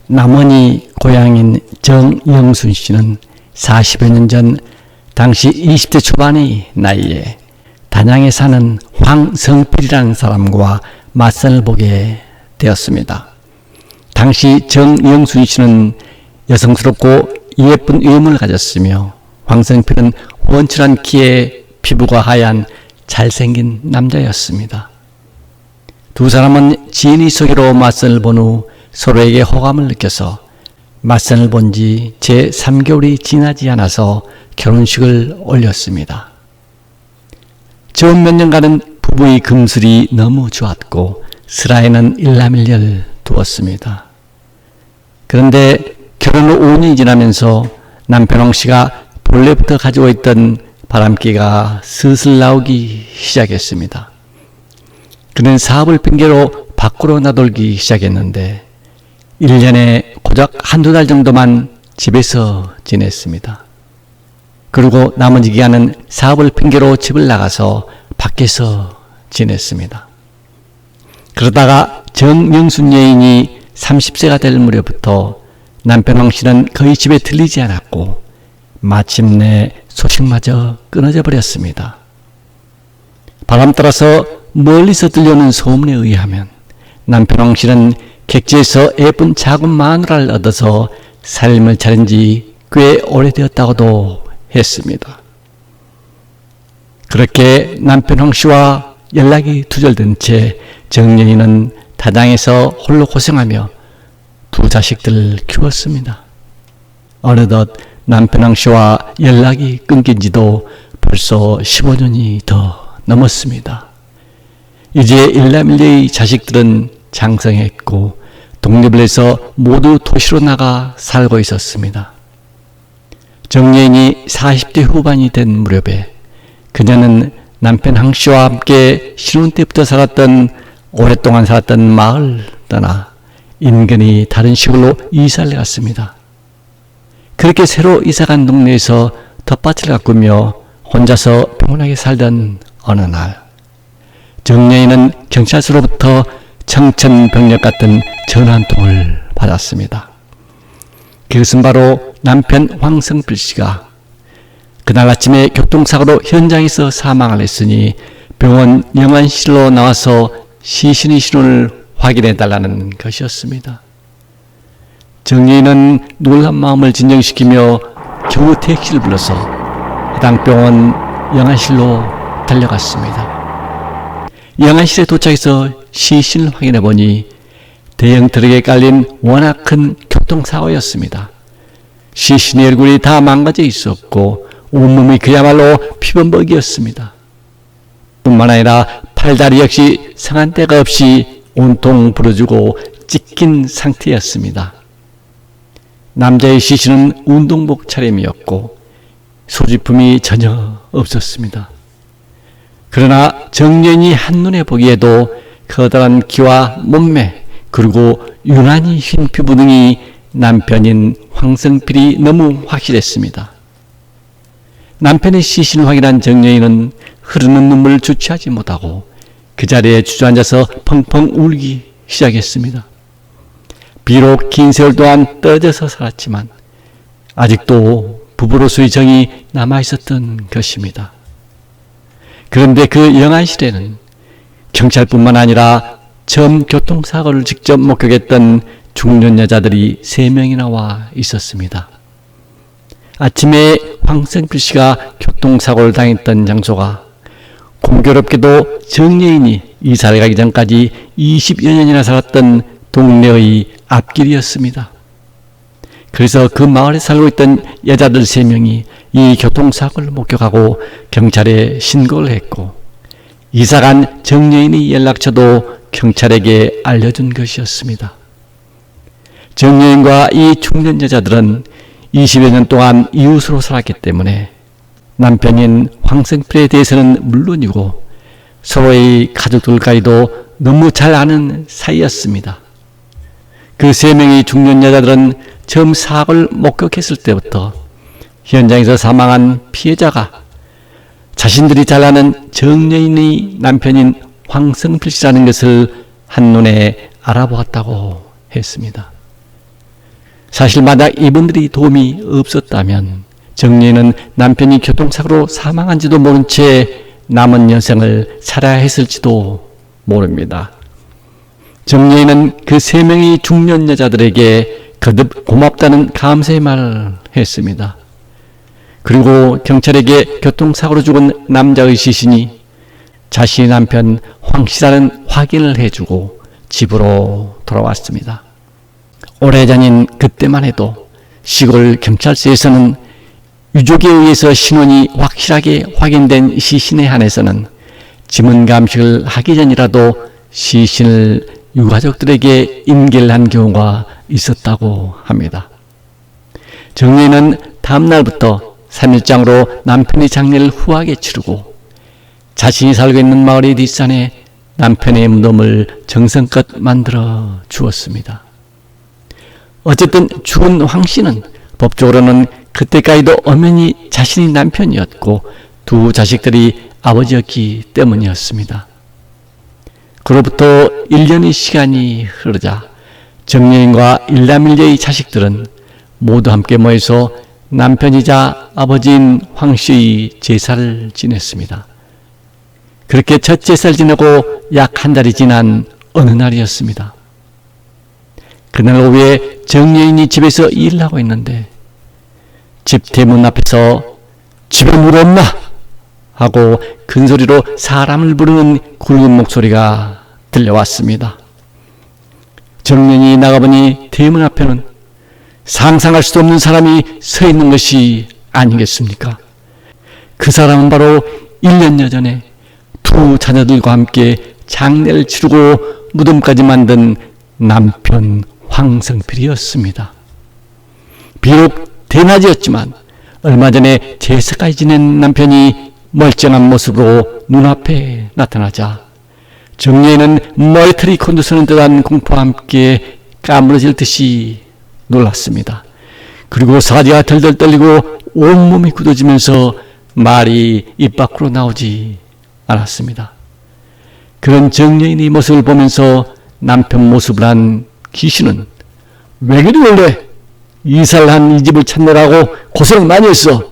남원이 고향인 정영순 씨는 40여 년 전 당시 20대 초반의 나이에 단양에 사는 황성필이라는 사람과 맞선을 보게 되었습니다. 당시 정영순 씨는 여성스럽고 예쁜 외모를 가졌으며 황성필은 훤칠한 키에 피부가 하얀 잘생긴 남자였습니다. 두 사람은 지인의 소개로 맞선을 본 후 서로에게 호감을 느껴서 맞선을 본 지 제 3개월이 지나지 않아서 결혼식을 올렸습니다. 처음 몇 년간은 부부의 금슬이 너무 좋았고 슬하에는 일남일녀를 두었습니다. 그런데 결혼 후 5년이 지나면서 남편 황씨가 본래부터 가지고 있던 바람기가 슬슬 나오기 시작했습니다. 그는 사업을 핑계로 밖으로 나돌기 시작했는데 1년에 고작 한두 달 정도만 집에서 지냈습니다. 그리고 나머지 기간은 사업을 핑계로 집을 나가서 밖에서 지냈습니다. 그러다가 정영순 여인이 30세가 될 무렵부터 남편 황씨는 거의 집에 들리지 않았고 마침내 소식마저 끊어져 버렸습니다. 바람 따라서 멀리서 들려오는 소문에 의하면 남편 황씨는 객지에서 예쁜 작은 마누라를 얻어서 살림을 차린 지 꽤 오래되었다고도 했습니다. 그렇게 남편 황씨와 연락이 두절된 채 정여인은 다당에서 홀로 고생하며 두 자식들을 키웠습니다. 어느덧 남편 황씨와 연락이 끊긴 지도 벌써 15년이 더 넘었습니다. 이제 일남일녀의 자식들은 장성했고 독립을 해서 모두 도시로 나가 살고 있었습니다. 정여인이 40대 후반이 된 무렵에 그녀는 남편 황씨와 함께 신혼 때부터 오랫동안 살았던 마을 떠나 인근이 다른 시골로 이사를 갔습니다. 그렇게 새로 이사간 동네에서 텃밭을 가꾸며 혼자서 평온하게 살던 어느 날 정여인은 경찰서로부터 청천벽력 같은 전화 한 통을 받았습니다. 그것은 바로 남편 황성필 씨가 그날 아침에 교통사고로 현장에서 사망을 했으니 병원 영안실로 나와서 시신의 신원을 확인해달라는 것이었습니다. 정여인은 놀란 마음을 진정시키며 겨우 택시를 불러서 해당 병원 영안실로 달려갔습니다. 영안실에 도착해서 시신을 확인해보니 대형 트럭에 깔린 워낙 큰 교통사고였습니다. 시신의 얼굴이 다 망가져 있었고 온몸이 그야말로 피범벅이었습니다. 뿐만 아니라 팔다리 역시 상한 데가 없이 온통 부러지고 찢긴 상태였습니다. 남자의 시신은 운동복 차림이었고 소지품이 전혀 없었습니다. 그러나 정연이 한눈에 보기에도 커다란 키와 몸매 그리고 유난히 흰 피부 등이 남편인 황성필이 너무 확실했습니다. 남편의 시신을 확인한 정여인은 흐르는 눈물을 주체하지 못하고 그 자리에 주저앉아서 펑펑 울기 시작했습니다. 비록 긴 세월 동안 떨어져서 살았지만 아직도 부부로서의 정이 남아있었던 것입니다. 그런데 그 영안실에는 경찰뿐만 아니라 처음 교통사고를 직접 목격했던 중년 여자들이 3명이나 와 있었습니다. 아침에 황성필 씨가 교통사고를 당했던 장소가 공교롭게도 정여인이 이사를 가기 전까지 20여 년이나 살았던 동네의 앞길이었습니다. 그래서 그 마을에 살고 있던 여자들 3명이 이 교통사고를 목격하고 경찰에 신고를 했고 이사간 정여인의 연락처도 경찰에게 알려준 것이었습니다. 정여인과 이 중년 여자들은 20여 년 동안 이웃으로 살았기 때문에 남편인 황성필에 대해서는 물론이고 서로의 가족들과도 너무 잘 아는 사이였습니다. 그 3명의 중년 여자들은 처음 사고를 목격했을 때부터 현장에서 사망한 피해자가 자신들이 잘 아는 정여인의 남편인 황성필 씨라는 것을 한눈에 알아보았다고 했습니다. 사실 만약 이분들이 도움이 없었다면 정리는 남편이 교통사고로 사망한지도 모른 채 남은 여생을 살아야 했을지도 모릅니다. 정리는 그 3명의 중년 여자들에게 거듭 고맙다는 감사의 말을 했습니다. 그리고 경찰에게 교통사고로 죽은 남자의 시신이 자신의 남편 황씨라는 확인을 해주고 집으로 돌아왔습니다. 오래전인 그때만 해도 시골 경찰서에서는 유족에 의해서 신원이 확실하게 확인된 시신에 한해서는 지문 감식을 하기 전이라도 시신을 유가족들에게 인계를 한 경우가 있었다고 합니다. 정리는 다음날부터 3일장으로 남편의 장례를 후하게 치르고 자신이 살고 있는 마을의 뒷산에 남편의 무덤을 정성껏 만들어 주었습니다. 어쨌든 죽은 황씨는 법적으로는 그때까지도 엄연히 자신이 남편이었고 두 자식들이 아버지였기 때문이었습니다. 그로부터 1년의 시간이 흐르자 정여인과 일남일녀의 자식들은 모두 함께 모여서 남편이자 아버지인 황씨의 제사를 지냈습니다. 그렇게 첫 제사를 지내고 약 한 달이 지난 어느 날이었습니다. 그날 오후에 정여인이 집에서 일을 하고 있는데 집 대문 앞에서 집에 물 없나? 하고 큰소리로 사람을 부르는 굵은 목소리가 들려왔습니다. 정년이 나가보니 대문 앞에는 상상할 수 없는 사람이 서 있는 것이 아니겠습니까? 그 사람은 바로 1년여 전에 두 자녀들과 함께 장례를 치르고 무덤까지 만든 남편 황성필이었습니다. 비록 대낮이었지만 얼마 전에 제사까지 지낸 남편이 멀쩡한 모습으로 눈앞에 나타나자 정리에는 머리털이 곤두서는 듯한 공포와 함께 까무러질 듯이 놀랐습니다. 그리고 사지가 덜덜 떨리고 온몸이 굳어지면서 말이 입 밖으로 나오지 않았습니다. 그런 정여인의 모습을 보면서 남편 모습을 한 귀신은 왜 그리 원래 이사를 한 이 집을 찾느라고 고생을 많이 했어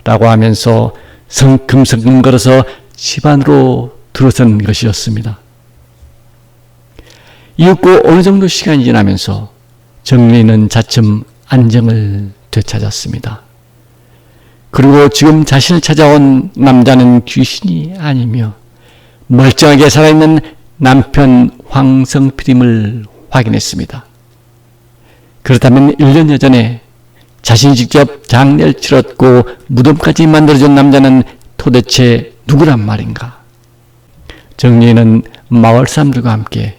라고 하면서 성큼성큼 걸어서 집 안으로 들어선 것이었습니다. 이윽고 어느 정도 시간이 지나면서 정리는 차츰 안정을 되찾았습니다. 그리고 지금 자신을 찾아온 남자는 귀신이 아니며 멀쩡하게 살아있는 남편 황성필임을 확인했습니다. 그렇다면 1년여 전에 자신이 직접 장례를 치렀고 무덤까지 만들어준 남자는 도대체 누구란 말인가? 정리는 마을 사람들과 함께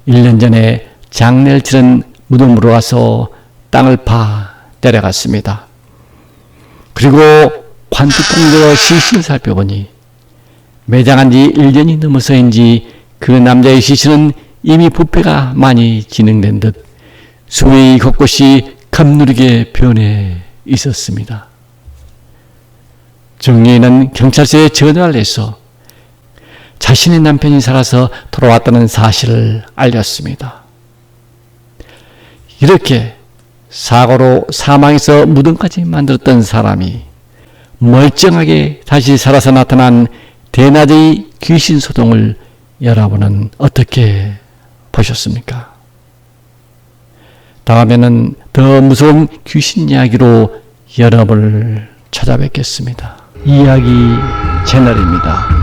1년 전에 장례를 치른 무덤으로 와서 땅을 파 내려갔습니다. 그리고 관뚜껑 들어 시신을 살펴보니 매장한 지 1년이 넘어서인지 그 남자의 시신은 이미 부패가 많이 진행된 듯 수의 곳곳이 감누리게 변해 있었습니다. 정리는 경찰서에 전화를 해서 자신의 남편이 살아서 돌아왔다는 사실을 알렸습니다. 이렇게 사고로 사망해서 무덤까지 만들었던 사람이 멀쩡하게 다시 살아서 나타난 대낮의 귀신 소동을 여러분은 어떻게 보셨습니까? 다음에는 더 무서운 귀신 이야기로 여러분을 찾아뵙겠습니다. 이야기 채널입니다.